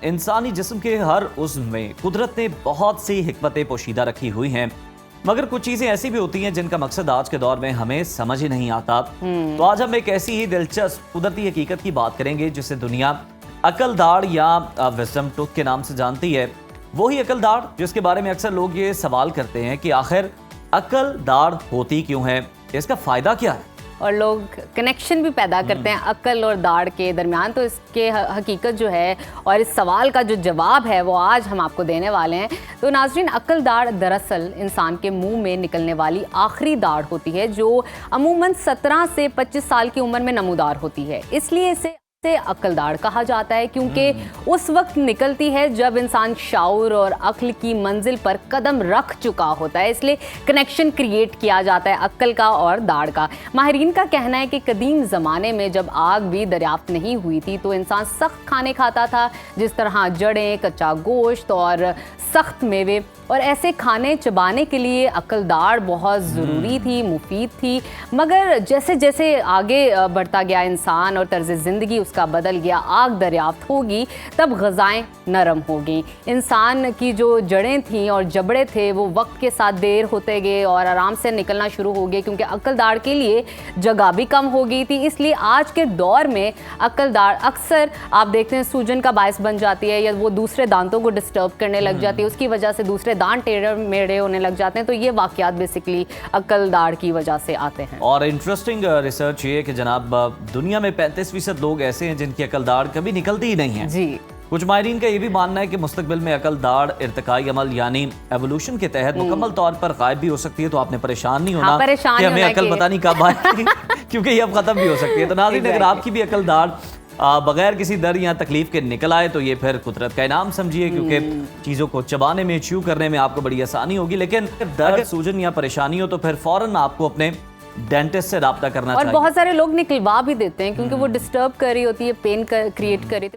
इंसानी जिस्म के हर उज़्व में कुदरत ने बहुत सी हिकमतें पोशीदा रखी हुई हैं, मगर कुछ चीजें ऐसी भी होती हैं जिनका मकसद आज के दौर में हमें समझ ही नहीं आता। तो आज हम एक ऐसी ही दिलचस्प कुदरती हकीकत की बात करेंगे जिसे दुनिया अकल दाढ़ या विजडम टूथ के नाम से जानती है। वही अकल दाढ़ जिसके बारे में अक्सर लोग ये सवाल करते हैं कि आखिर अकल दाढ़ होती क्यों है, इसका फायदा क्या है, और लोग कनेक्शन भी पैदा करते हैं अक्ल और दाढ़ के दरमियान। तो इसके हकीकत जो है और इस सवाल का जो जवाब है वो आज हम आपको देने वाले हैं। तो नाज़रीन, अक्ल दाढ़ दरअसल इंसान के मुंह में निकलने वाली आखिरी दाढ़ होती है जो अमूमन 17 से 25 साल की उम्र में नमूदार होती है। इसलिए इसे अक्ल दाढ़ कहा जाता है क्योंकि उस वक्त निकलती है जब इंसान शाऊर और अक्ल की मंजिल पर कदम रख चुका होता है। इसलिए कनेक्शन क्रिएट किया जाता है अक्ल का और दाढ़ का। माहिरीन का कहना है कि कदीम ज़माने में जब आग भी दरियाफ्त नहीं हुई थी तो इंसान सख्त खाने खाता था, जिस तरह जड़ें, कच्चा गोश्त और सख्त मेवे, और ऐसे खाने चबाने के लिए अक्ल दाढ़ बहुत ज़रूरी थी, मुफीद थी। मगर जैसे जैसे आगे बढ़ता गया इंसान और तर्ज ज़िंदगी उसका बदल गया, आग दरियाफ्त होगी तब ग़ज़ाएँ नरम हो गई। इंसान की जो जड़ें थीं और जबड़े थे वो वक्त के साथ देर होते गए और आराम से निकलना शुरू हो गए क्योंकि अक्ल दाढ़ के लिए जगह भी कम हो गई थी। इसलिए आज के दौर में अक्ल दाढ़ अक्सर आप देखते हैं सूजन का बायस बन जाती है या वो दूसरे दांतों को डिस्टर्ब करने लग जाती है, उसकी वजह से दूसरे दांत टेढ़े मेढ़े होने लग जाते हैं। तो ये वाकयात बेसिकली अक्ल दाढ़ की वजह से आते हैं। और इंटरेस्टिंग रिसर्च ये कि जनाब दुनिया में 35% लोग ऐसे हैं जिनकी अकल दाढ़ कभी निकलती ही नहीं है जी। कुछ माहिरीन का ये भी मानना है कि मुस्तकबिल में अकल दाढ़ इर्तिकाई अमल यानी एवोल्यूशन के तहत मुकम्मल तौर पर गायब भी हो सकती है। तो आपने परेशान नहीं होना कि हमें अकल पता नहीं कब आएगी क्योंकि ये अब खत्म भी हो सकती है। तो नाज़रीन, अगर आपकी भी अकल दाढ़ बगैर किसी दर्द या तकलीफ के निकल आए तो ये फिर कुदरत का इनाम समझिए, क्योंकि चीज़ों को चबाने में, च्यू करने में आपको बड़ी आसानी होगी। लेकिन दर्द, सूजन या परेशानी हो तो फिर फौरन आपको अपने डेंटिस्ट से रब्ता करना चाहिए। और बहुत सारे लोग निकलवा भी देते हैं क्योंकि वो डिस्टर्ब कर रही होती है, पेन क्रिएट कर रही है।